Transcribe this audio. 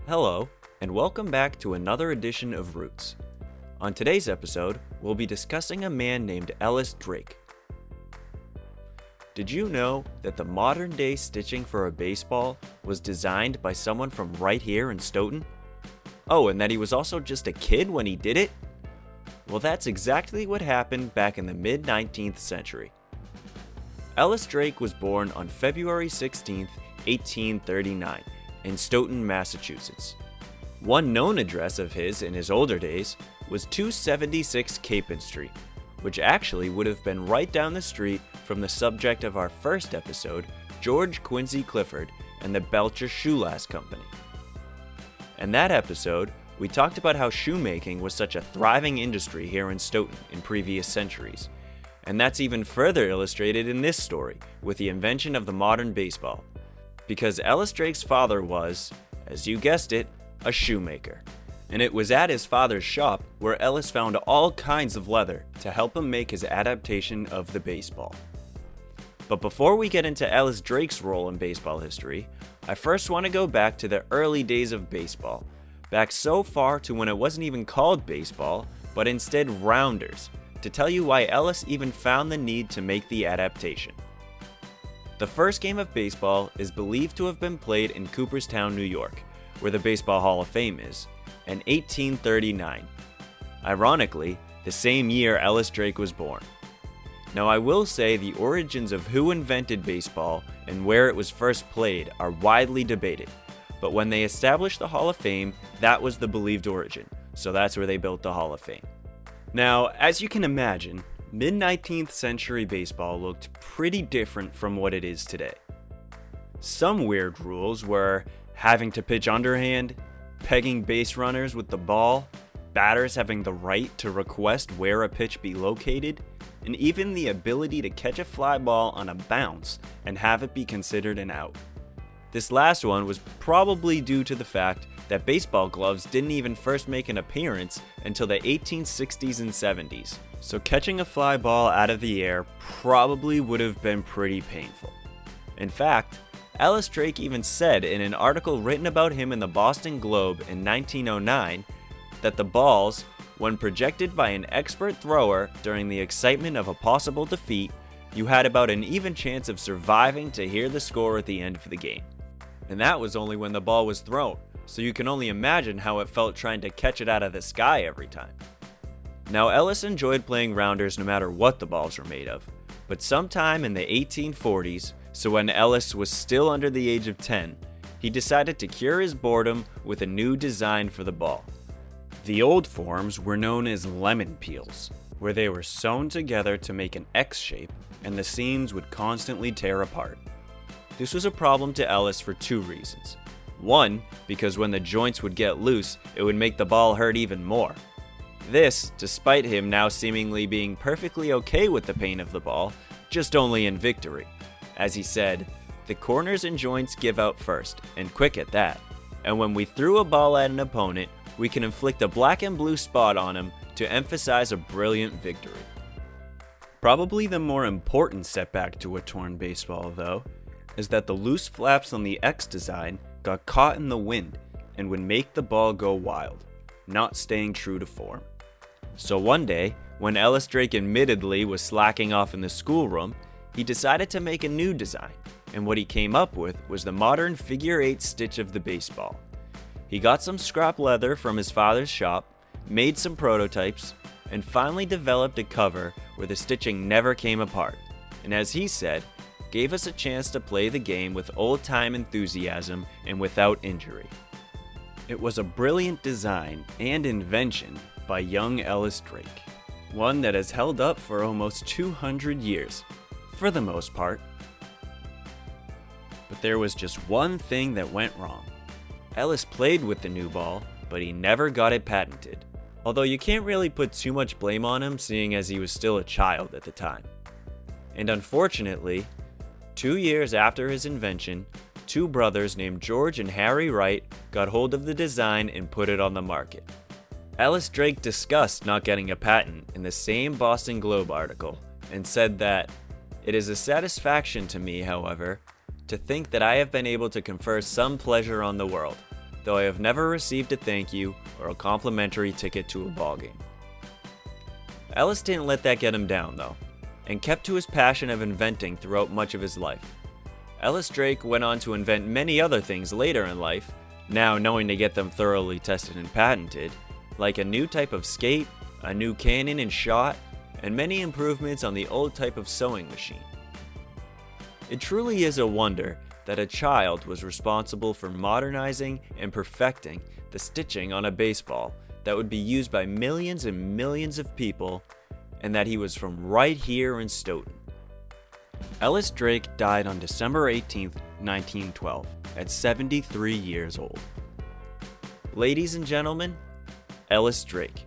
Hello, and welcome back to another edition of Roots. On today's episode, we'll be discussing a man named Ellis Drake. Did you know that the modern-day stitching for a baseball was designed by someone from right here in Stoughton? Oh, and that he was also just a kid when he did it? Well, that's exactly what happened back in the mid-19th century. Ellis Drake was born on February 16, 1839, in Stoughton, Massachusetts. One known address of his in his older days was 276 Capon Street, which actually would have been right down the street from the subject of our first episode, George Quincy Clifford and the Belcher Shoelace Company. In that episode, we talked about how shoemaking was such a thriving industry here in Stoughton in previous centuries, and that's even further illustrated in this story with the invention of the modern baseball, because Ellis Drake's father was, as you guessed it, a shoemaker. And it was at his father's shop where Ellis found all kinds of leather to help him make his adaptation of the baseball. But before we get into Ellis Drake's role in baseball history, I first want to go back to the early days of baseball, back so far to when it wasn't even called baseball, but instead rounders, to tell you why Ellis even found the need to make the adaptation. The first game of baseball is believed to have been played in Cooperstown, New York, where the Baseball Hall of Fame is, in 1839. Ironically, the same year Ellis Drake was born. Now I will say the origins of who invented baseball and where it was first played are widely debated, but when they established the Hall of Fame, that was the believed origin, so that's where they built the Hall of Fame. Now, as you can imagine, mid-19th century baseball looked pretty different from what it is today. Some weird rules were having to pitch underhand, pegging base runners with the ball, batters having the right to request where a pitch be located, and even the ability to catch a fly ball on a bounce and have it be considered an out. This last one was probably due to the fact that baseball gloves didn't even first make an appearance until the 1860s and 70s, so catching a fly ball out of the air probably would have been pretty painful. In fact, Ellis Drake even said in an article written about him in the Boston Globe in 1909 that the balls, when projected by an expert thrower during the excitement of a possible defeat, you had about an even chance of surviving to hear the score at the end of the game. And that was only when the ball was thrown, so you can only imagine how it felt trying to catch it out of the sky every time. Now Ellis enjoyed playing rounders no matter what the balls were made of, but sometime in the 1840s, so when Ellis was still under the age of 10, he decided to cure his boredom with a new design for the ball. The old forms were known as lemon peels, where they were sewn together to make an X shape and the seams would constantly tear apart. This was a problem to Ellis for two reasons. One, because when the joints would get loose, it would make the ball hurt even more. This, despite him now seemingly being perfectly okay with the pain of the ball, just only in victory. As he said, "The corners and joints give out first, and quick at that. And when we threw a ball at an opponent, we can inflict a black and blue spot on him to emphasize a brilliant victory." Probably the more important setback to a torn baseball, though, is that the loose flaps on the X design got caught in the wind and would make the ball go wild, not staying true to form. So one day, when Ellis Drake admittedly was slacking off in the schoolroom, he decided to make a new design, and what he came up with was the modern figure 8 stitch of the baseball. He got some scrap leather from his father's shop, made some prototypes, and finally developed a cover where the stitching never came apart, and as he said, gave us a chance to play the game with old-time enthusiasm and without injury. It was a brilliant design and invention by young Ellis Drake, one that has held up for almost 200 years, for the most part. But there was just one thing that went wrong. Ellis played with the new ball, but he never got it patented, although you can't really put too much blame on him seeing as he was still a child at the time. And unfortunately, 2 years after his invention, two brothers named George and Harry Wright got hold of the design and put it on the market. Ellis Drake discussed not getting a patent in the same Boston Globe article and said that, "It is a satisfaction to me, however, to think that I have been able to confer some pleasure on the world, though I have never received a thank you or a complimentary ticket to a ballgame. Ellis didn't let that get him down though, and kept to his passion of inventing throughout much of his life. Ellis Drake went on to invent many other things later in life, now knowing to get them thoroughly tested and patented, like a new type of skate, a new cannon and shot, and many improvements on the old type of sewing machine. It truly is a wonder that a child was responsible for modernizing and perfecting the stitching on a baseball that would be used by millions and millions of people, and that he was from right here in Stoughton. Ellis Drake died on December 18, 1912, at 73 years old. Ladies and gentlemen, Ellis Drake.